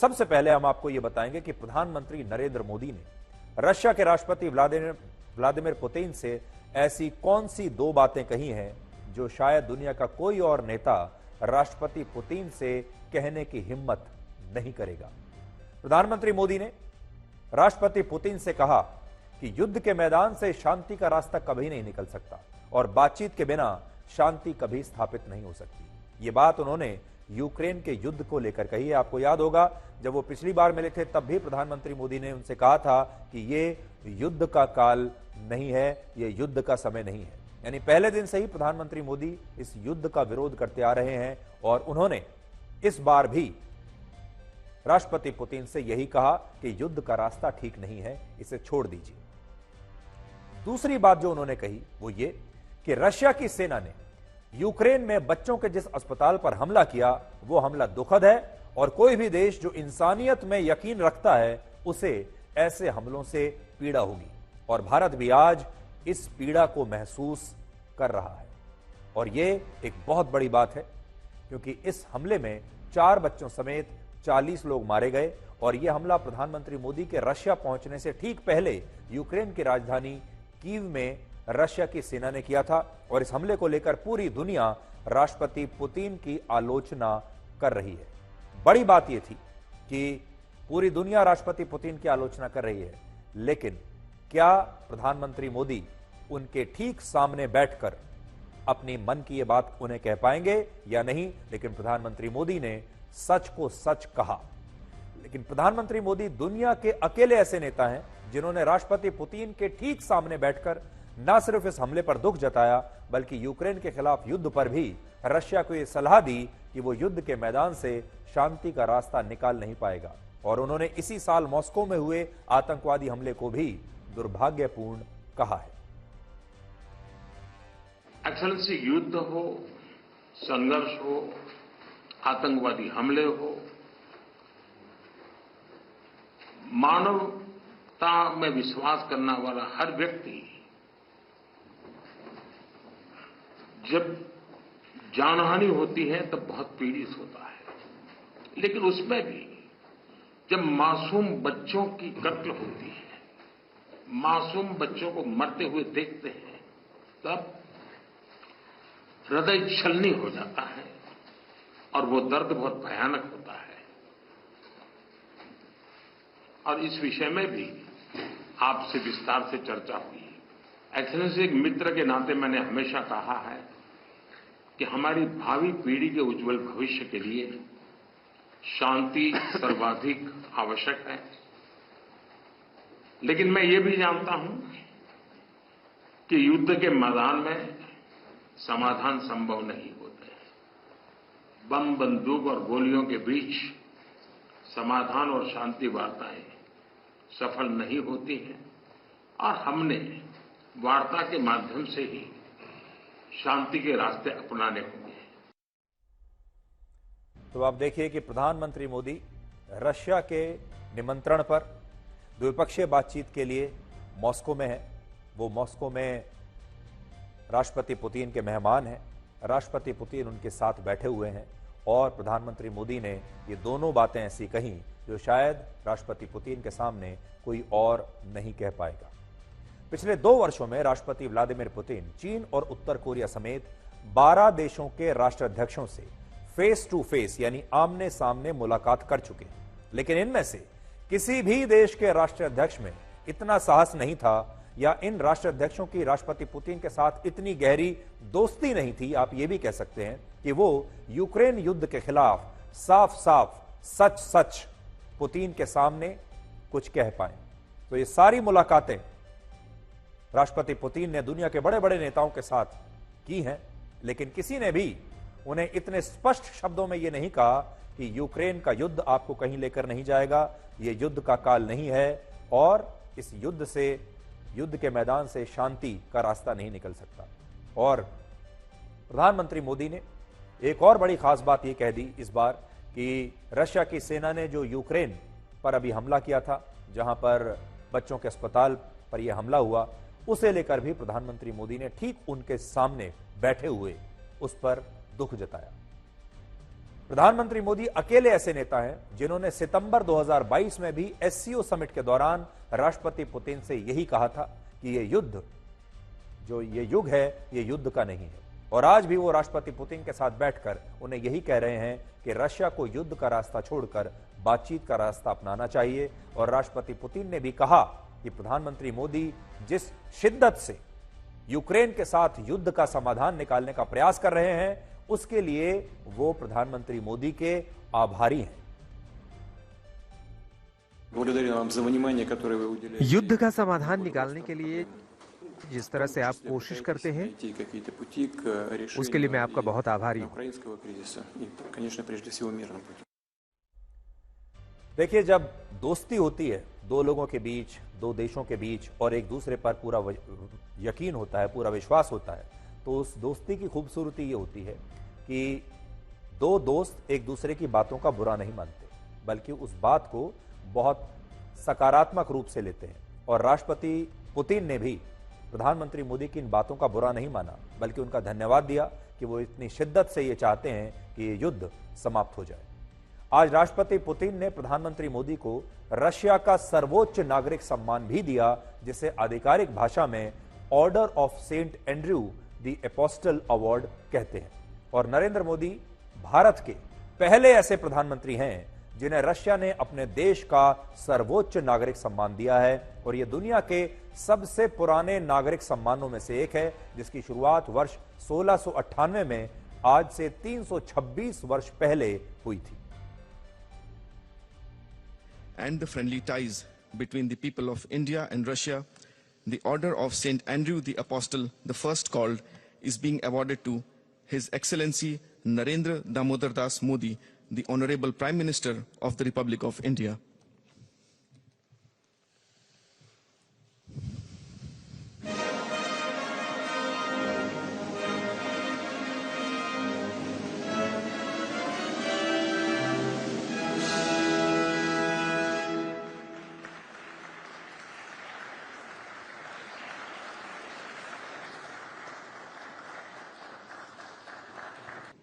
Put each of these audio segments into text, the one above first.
सबसे पहले हम आपको यह बताएंगे कि प्रधानमंत्री नरेंद्र मोदी ने रशिया के राष्ट्रपति व्लादिमीर पुतिन से ऐसी कौन सी दो बातें कही हैं जो शायद दुनिया का कोई और नेता राष्ट्रपति पुतिन से कहने की हिम्मत नहीं करेगा। प्रधानमंत्री मोदी ने राष्ट्रपति पुतिन से कहा कि युद्ध के मैदान से शांति का रास्ता कभी नहीं निकल सकता और बातचीत के बिना शांति कभी स्थापित नहीं हो सकती। ये बात उन्होंने यूक्रेन के युद्ध को लेकर कही है। आपको याद होगा जब वो पिछली बार मिले थे तब भी प्रधानमंत्री मोदी ने उनसे कहा था कि ये युद्ध का काल नहीं है, ये युद्ध का समय नहीं है। यानी पहले दिन से ही प्रधानमंत्री मोदी इस युद्ध का विरोध करते आ रहे हैं और उन्होंने इस बार भी राष्ट्रपति पुतिन से यही कहा कि युद्ध का रास्ता ठीक नहीं है, इसे छोड़ दीजिए। दूसरी बात जो उन्होंने कही वो ये कि रशिया की सेना ने यूक्रेन में बच्चों के जिस अस्पताल पर हमला किया वो हमला दुखद है और कोई भी देश जो इंसानियत में यकीन रखता है उसे ऐसे हमलों से पीड़ा होगी और भारत भी आज इस पीड़ा को महसूस कर रहा है। और ये एक बहुत बड़ी बात है क्योंकि इस हमले में 4 बच्चों समेत 40 लोग मारे गए और यह हमला प्रधानमंत्री मोदी के रशिया पहुंचने से ठीक पहले यूक्रेन की राजधानी कीव में रशिया की सेना ने किया था और इस हमले को लेकर पूरी दुनिया राष्ट्रपति पुतिन की आलोचना कर रही है। बड़ी बात यह थी कि पूरी दुनिया राष्ट्रपति पुतिन की आलोचना कर रही है, लेकिन क्या प्रधानमंत्री मोदी उनके ठीक सामने बैठकर अपनी मन की यह बात उन्हें कह पाएंगे या नहीं। लेकिन प्रधानमंत्री मोदी ने सच को सच कहा। लेकिन प्रधानमंत्री मोदी दुनिया के अकेले ऐसे नेता हैं जिन्होंने राष्ट्रपति पुतिन के ठीक सामने बैठकर न सिर्फ इस हमले पर दुख जताया बल्कि यूक्रेन के खिलाफ युद्ध पर भी रशिया को यह सलाह दी कि वो युद्ध के मैदान से शांति का रास्ता निकाल नहीं पाएगा। और उन्होंने इसी साल मॉस्को में हुए आतंकवादी हमले को भी दुर्भाग्यपूर्ण कहा है। एक्सेलेंसी, युद्ध हो, संघर्ष हो, आतंकवादी हमले हो, मानवता में विश्वास करने वाला हर व्यक्ति जब जानहानि होती है तब बहुत पीड़ित होता है। लेकिन उसमें भी जब मासूम बच्चों की कत्ल होती है, मासूम बच्चों को मरते हुए देखते हैं, तब हृदय छलनी हो जाता है और वो दर्द बहुत भयानक होता है। और इस विषय में भी आपसे विस्तार से चर्चा हुई। एक्सेलेंसी, एक मित्र के नाते मैंने हमेशा कहा है कि हमारी भावी पीढ़ी के उज्जवल भविष्य के लिए शांति सर्वाधिक आवश्यक है। लेकिन मैं ये भी जानता हूं कि युद्ध के मैदान में समाधान संभव नहीं होते। बम, बंदूक और गोलियों के बीच समाधान और शांति वार्ताएं सफल नहीं होती हैं और हमने वार्ता के माध्यम से ही शांति के रास्ते अपनाने होंगे। तो आप देखिए कि प्रधानमंत्री मोदी रशिया के निमंत्रण पर द्विपक्षीय बातचीत के लिए मॉस्को में है। वो मॉस्को में राष्ट्रपति पुतिन के मेहमान हैं। राष्ट्रपति पुतिन उनके साथ बैठे हुए हैं और प्रधानमंत्री मोदी ने ये दोनों बातें ऐसी कहीं जो शायद राष्ट्रपति पुतिन के सामने कोई और नहीं कह पाएगा। पिछले 2 वर्षों में राष्ट्रपति व्लादिमीर पुतिन चीन और उत्तर कोरिया समेत 12 देशों के राष्ट्राध्यक्षों से फेस टू फेस यानी आमने सामने मुलाकात कर चुके हैं। लेकिन इनमें से किसी भी देश के राष्ट्राध्यक्ष में इतना साहस नहीं था या इन राष्ट्राध्यक्षों की राष्ट्रपति पुतिन के साथ इतनी गहरी दोस्ती नहीं थी, आप ये भी कह सकते हैं कि वो यूक्रेन युद्ध के खिलाफ साफ साफ सच सच पुतिन के सामने कुछ कह पाए। तो ये सारी मुलाकातें राष्ट्रपति पुतिन ने दुनिया के बड़े बड़े नेताओं के साथ की हैं, लेकिन किसी ने भी उन्हें इतने स्पष्ट शब्दों में यह नहीं कहा कि यूक्रेन का युद्ध आपको कहीं लेकर नहीं जाएगा, यह युद्ध का काल नहीं है और इस युद्ध के मैदान से शांति का रास्ता नहीं निकल सकता। और प्रधानमंत्री मोदी ने एक और बड़ी खास बात यह कह दी इस बार कि रशिया की सेना ने जो यूक्रेन पर अभी हमला किया था, जहां पर बच्चों के अस्पताल पर यह हमला हुआ, उसे लेकर भी प्रधानमंत्री मोदी ने ठीक उनके सामने बैठे हुए उस पर दुख जताया। प्रधानमंत्री मोदी अकेले ऐसे नेता हैं जिन्होंने सितंबर 2022 में भी एससीओ समिट के दौरान राष्ट्रपति पुतिन से यही कहा था कि ये युद्ध, जो ये युग है, ये युद्ध का नहीं है। और आज भी वो राष्ट्रपति पुतिन के साथ बैठकर उन्हें यही कह रहे हैं कि रशिया को युद्ध का रास्ता छोड़कर बातचीत का रास्ता अपनाना चाहिए। और राष्ट्रपति पुतिन ने भी कहा कि प्रधानमंत्री मोदी जिस शिद्दत से यूक्रेन के साथ युद्ध का समाधान निकालने का प्रयास कर रहे हैं, उसके लिए वो प्रधानमंत्री मोदी के आभारी हैं। युद्ध का समाधान निकालने के लिए जिस तरह से आप कोशिश करते हैं, उसके लिए मैं आपका बहुत आभारी हूं। देखिए, जब दोस्ती होती है दो लोगों के बीच, दो देशों के बीच, और एक दूसरे पर पूरा यकीन होता है, पूरा विश्वास होता है, तो उस दोस्ती की खूबसूरती ये होती है कि दो दोस्त एक दूसरे की बातों का बुरा नहीं मानते, बल्कि उस बात को बहुत सकारात्मक रूप से लेते हैं। और राष्ट्रपति पुतिन ने भी प्रधानमंत्री मोदी की इन बातों का बुरा नहीं माना, बल्कि उनका धन्यवाद दिया कि वो इतनी शिद्दत से ये चाहते हैं कि ये युद्ध समाप्त हो जाए। आज राष्ट्रपति पुतिन ने प्रधानमंत्री मोदी को रशिया का सर्वोच्च नागरिक सम्मान भी दिया, जिसे आधिकारिक भाषा में order of Saint Andrew the apostle award कहते हैं। और नरेंद्र मोदी भारत के पहले ऐसे प्रधानमंत्री हैं जिन्हें रशिया ने अपने देश का सर्वोच्च नागरिक सम्मान दिया है। और यह दुनिया के सबसे पुराने नागरिक सम्मानों में से एक है, जिसकी शुरुआत वर्ष 1698 में, आज से 326 वर्ष पहले हुई थी। And the friendly ties between the people of India and Russia, the Order of Saint Andrew the Apostle, the first called, is being awarded to His Excellency Narendra Damodar Das Modi, the Honorable Prime Minister of the Republic of India.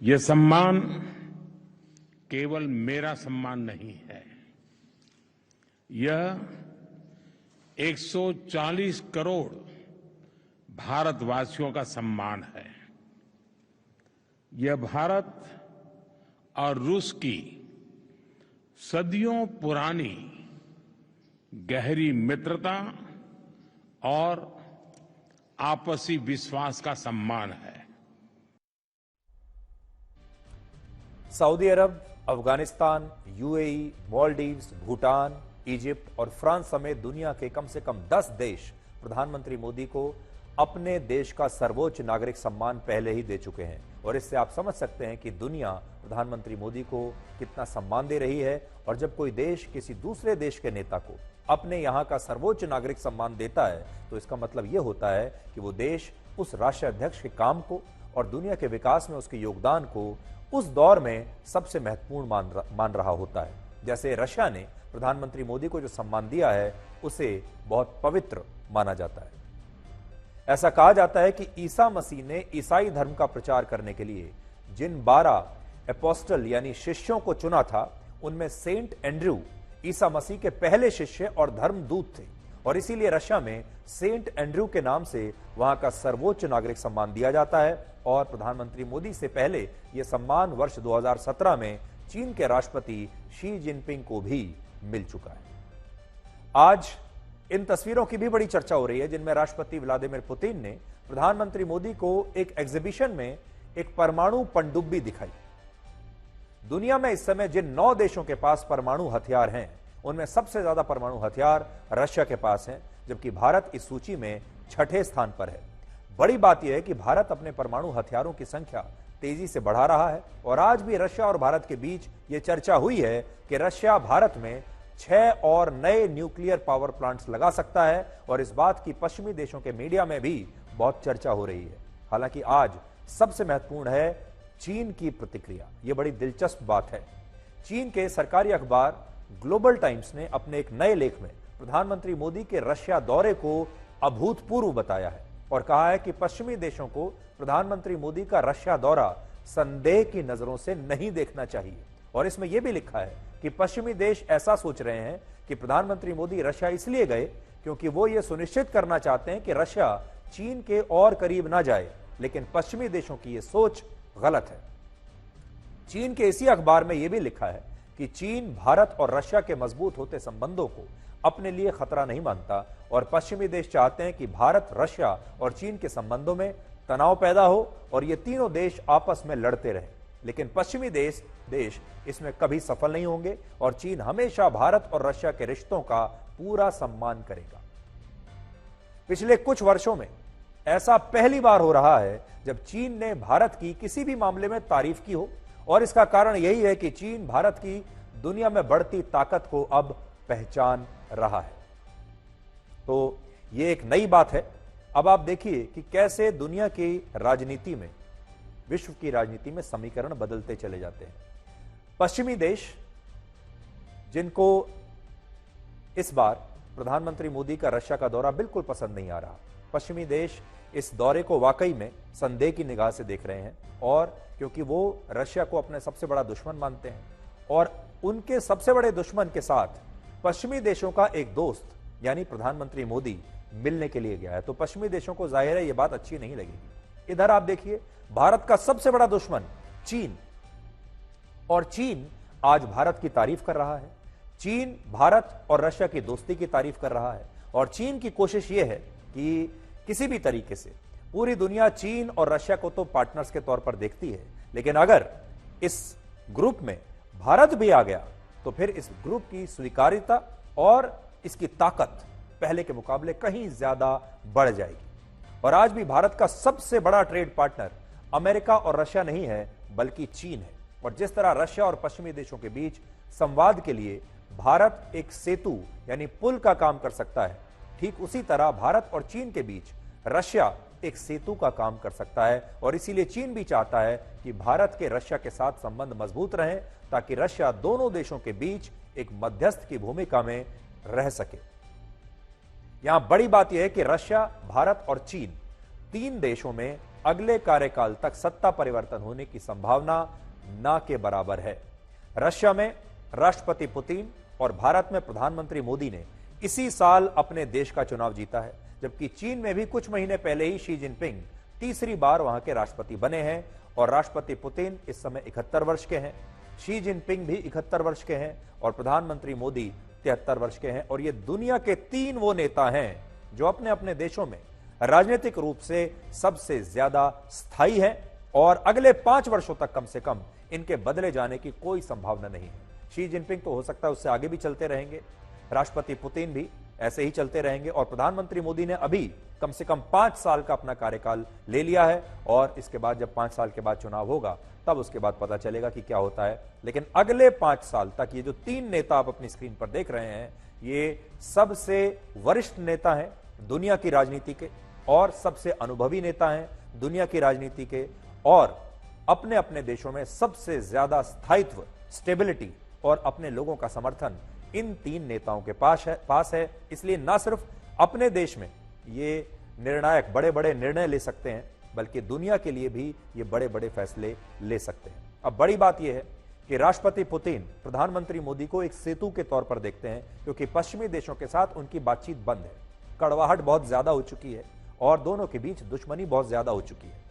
ये सम्मान केवल मेरा सम्मान नहीं है, यह 140 करोड़ भारतवासियों का सम्मान है। यह भारत और रूस की सदियों पुरानी गहरी मित्रता और आपसी विश्वास का सम्मान है। सऊदी अरब, अफगानिस्तान, यूएई, मालदीव्स, भूटान, इजिप्ट और फ्रांस समेत दुनिया के कम से कम 10 देश प्रधानमंत्री मोदी को अपने देश का सर्वोच्च नागरिक सम्मान पहले ही दे चुके हैं। और इससे आप समझ सकते हैं कि दुनिया प्रधानमंत्री मोदी को कितना सम्मान दे रही है। और जब कोई देश किसी दूसरे देश के नेता को अपने यहाँ का सर्वोच्च नागरिक सम्मान देता है, तो इसका मतलब यह होता है कि वो देश उस राष्ट्राध्यक्ष के काम को और दुनिया के विकास में उसके योगदान को उस दौर में सबसे महत्वपूर्ण मान रहा होता है। जैसे रशिया ने प्रधानमंत्री मोदी को जो सम्मान दिया है, उसे बहुत पवित्र माना जाता है। ऐसा कहा जाता है कि ईसा मसीह ने ईसाई धर्म का प्रचार करने के लिए जिन 12 एपोस्टल यानी शिष्यों को चुना था, उनमें सेंट एंड्रयू ईसा मसीह के पहले शिष्य और धर्मदूत थे। और इसीलिए रशिया में सेंट एंड्रयू के नाम से वहां का सर्वोच्च नागरिक सम्मान दिया जाता है। और प्रधानमंत्री मोदी से पहले यह सम्मान वर्ष 2017 में चीन के राष्ट्रपति शी जिनपिंग को भी मिल चुका है। आज इन तस्वीरों की भी बड़ी चर्चा हो रही है, जिनमें राष्ट्रपति व्लादिमीर पुतिन ने प्रधानमंत्री मोदी को एक एग्जीबिशन में एक परमाणु पनडुब्बी दिखाई। दुनिया में इस समय जिन 9 देशों के पास परमाणु हथियार हैं, उनमें सबसे ज्यादा परमाणु हथियार रशिया के पास हैं, जबकि भारत इस सूची में 6ठे स्थान पर है। बड़ी बात यह है कि भारत अपने परमाणु हथियारों की संख्या तेजी से बढ़ा रहा है। और आज भी रशिया और भारत के बीच यह चर्चा हुई है कि रशिया भारत में 6 और नए न्यूक्लियर पावर प्लांट्स लगा सकता है। और इस बात की पश्चिमी देशों के मीडिया में भी बहुत चर्चा हो रही है। हालांकि आज सबसे महत्वपूर्ण है चीन की प्रतिक्रिया। यह बड़ी दिलचस्प बात है। चीन के सरकारी अखबार ग्लोबल टाइम्स ने अपने एक नए लेख में प्रधानमंत्री मोदी के रशिया दौरे को अभूतपूर्व बताया है और कहा है कि पश्चिमी देशों को प्रधानमंत्री मोदी का रशिया दौरा संदेह की नजरों से नहीं देखना चाहिए। और इसमें यह भी लिखा है कि पश्चिमी देश ऐसा सोच रहे हैं कि प्रधानमंत्री मोदी रशिया इसलिए गए क्योंकि वो ये सुनिश्चित करना चाहते हैं कि रशिया चीन के और करीब ना जाए, लेकिन पश्चिमी देशों की यह सोच गलत है। चीन के इसी अखबार में यह भी लिखा है कि चीन भारत और रशिया के मजबूत होते संबंधों को अपने लिए खतरा नहीं मानता और पश्चिमी देश चाहते हैं कि भारत, रशिया और चीन के संबंधों में तनाव पैदा हो और ये तीनों देश आपस में लड़ते रहे। लेकिन पश्चिमी देश इसमें कभी सफल नहीं होंगे और चीन हमेशा भारत और रशिया के रिश्तों का पूरा सम्मान करेगा। पिछले कुछ वर्षों में ऐसा पहली बार हो रहा है जब चीन ने भारत की किसी भी मामले में तारीफ की हो, और इसका कारण यही है कि चीन भारत की दुनिया में बढ़ती ताकत को अब पहचान रहा है। तो यह एक नई बात है। अब आप देखिए कि कैसे दुनिया की राजनीति में, विश्व की राजनीति में समीकरण बदलते चले जाते हैं। पश्चिमी देश, जिनको इस बार प्रधानमंत्री मोदी का रशिया का दौरा बिल्कुल पसंद नहीं आ रहा, पश्चिमी देश इस दौरे को वाकई में संदेह की निगाह से देख रहे हैं, और क्योंकि वो रशिया को अपने सबसे बड़ा दुश्मन मानते हैं और उनके सबसे बड़े दुश्मन के साथ पश्चिमी देशों का एक दोस्त यानी प्रधानमंत्री मोदी मिलने के लिए गया है, तो पश्चिमी देशों को जाहिर है यह बात अच्छी नहीं लगेगी। इधर आप देखिए, भारत का सबसे बड़ा दुश्मन चीन, और चीन आज भारत की तारीफ कर रहा है। चीन भारत और रशिया की दोस्ती की तारीफ कर रहा है और चीन की कोशिश यह है कि किसी भी तरीके से पूरी दुनिया चीन और रशिया को तो पार्टनर्स के तौर पर देखती है, लेकिन अगर इस ग्रुप में भारत भी आ गया तो फिर इस ग्रुप की स्वीकार्यता और इसकी ताकत पहले के मुकाबले कहीं ज्यादा बढ़ जाएगी। और आज भी भारत का सबसे बड़ा ट्रेड पार्टनर अमेरिका और रशिया नहीं है बल्कि चीन है। और जिस तरह रशिया और पश्चिमी देशों के बीच संवाद के लिए भारत एक सेतु यानी पुल का काम कर सकता है, ठीक उसी तरह भारत और चीन के बीच रशिया एक सेतु का काम कर सकता है। और इसीलिए चीन भी चाहता है कि भारत के रशिया के साथ संबंध मजबूत रहें ताकि रशिया दोनों देशों के बीच एक मध्यस्थ की भूमिका में रह सके। यहां बड़ी बात यह है कि रशिया, भारत और चीन तीन देशों में अगले कार्यकाल तक सत्ता परिवर्तन होने की संभावना ना के बराबर है। रशिया में राष्ट्रपति पुतिन और भारत में प्रधानमंत्री मोदी ने इसी साल अपने देश का चुनाव जीता है, जबकि चीन में भी कुछ महीने पहले ही शी जिनपिंग तीसरी बार वहां के राष्ट्रपति बने हैं और राष्ट्रपति पुतिन इस समय 71 वर्ष के हैं, शी जिनपिंग भी 71 वर्ष के हैं और प्रधानमंत्री मोदी 73 वर्ष के हैं। और ये दुनिया के तीन वो नेता हैं जो अपने अपने देशों में राजनीतिक रूप से सबसे ज्यादा स्थायी हैं और अगले 5 वर्षों तक कम से कम इनके बदले जाने की कोई संभावना नहीं है। शी जिनपिंग तो हो सकता है उससे आगे भी चलते रहेंगे, राष्ट्रपति पुतिन भी ऐसे ही चलते रहेंगे और प्रधानमंत्री मोदी ने अभी कम से कम 5 साल का अपना कार्यकाल ले लिया है और इसके बाद जब 5 साल के बाद चुनाव होगा तब उसके बाद पता चलेगा कि क्या होता है। लेकिन अगले 5 साल तक ये जो तीन नेता आप अपनी स्क्रीन पर देख रहे हैं, ये सबसे वरिष्ठ नेता हैं दुनिया की राजनीति के और सबसे अनुभवी नेता हैं दुनिया की राजनीति के और अपने अपने देशों में सबसे ज्यादा स्टेबिलिटी और अपने लोगों का समर्थन इन तीन नेताओं के पास है। इसलिए ना सिर्फ अपने देश में ये निर्णायक बड़े बड़े निर्णय ले सकते हैं बल्कि दुनिया के लिए भी ये बड़े बड़े फैसले ले सकते हैं। अब बड़ी बात यह है कि राष्ट्रपति पुतिन प्रधानमंत्री मोदी को एक सेतु के तौर पर देखते हैं क्योंकि पश्चिमी देशों के साथ उनकी बातचीत बंद है, कड़वाहट बहुत ज्यादा हो चुकी है और दोनों के बीच दुश्मनी बहुत ज्यादा हो चुकी है।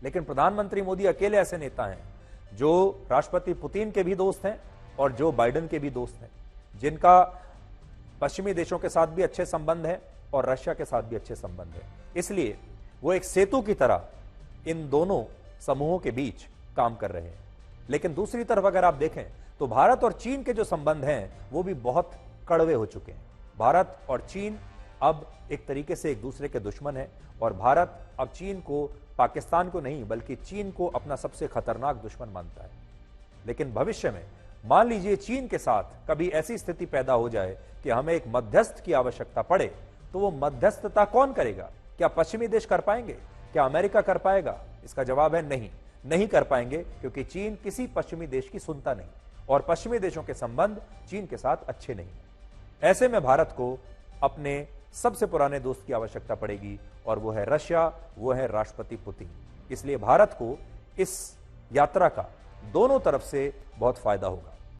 लेकिन प्रधानमंत्री मोदी अकेले ऐसे नेता हैं जो राष्ट्रपति पुतिन के भी दोस्त हैं और जो बाइडेन के भी दोस्त हैं, जिनका पश्चिमी देशों के साथ भी अच्छे संबंध है और रशिया के साथ भी अच्छे संबंध है। इसलिए वो एक सेतु की तरह इन दोनों समूहों के बीच काम कर रहे हैं। लेकिन दूसरी तरफ अगर आप देखें तो भारत और चीन के जो संबंध हैं वो भी बहुत कड़वे हो चुके हैं। भारत और चीन अब एक तरीके से एक दूसरे के दुश्मन है और भारत अब चीन को, पाकिस्तान को नहीं बल्कि चीन को अपना सबसे खतरनाक दुश्मन मानता है। लेकिन भविष्य में मान लीजिए चीन के साथ कभी ऐसी स्थिति पैदा हो जाए कि हमें एक मध्यस्थ की आवश्यकता पड़े तो वो मध्यस्थता कौन करेगा? क्या पश्चिमी देश कर पाएंगे? क्या अमेरिका कर पाएगा? इसका जवाब है नहीं कर पाएंगे क्योंकि चीन किसी पश्चिमी देश की सुनता नहीं और पश्चिमी देशों के संबंध चीन के साथ अच्छे नहीं। ऐसे में भारत को अपने सबसे पुराने दोस्त की आवश्यकता पड़ेगी और वो है रशिया, वो है राष्ट्रपति पुतिन। इसलिए भारत को इस यात्रा का दोनों तरफ से बहुत फायदा होगा।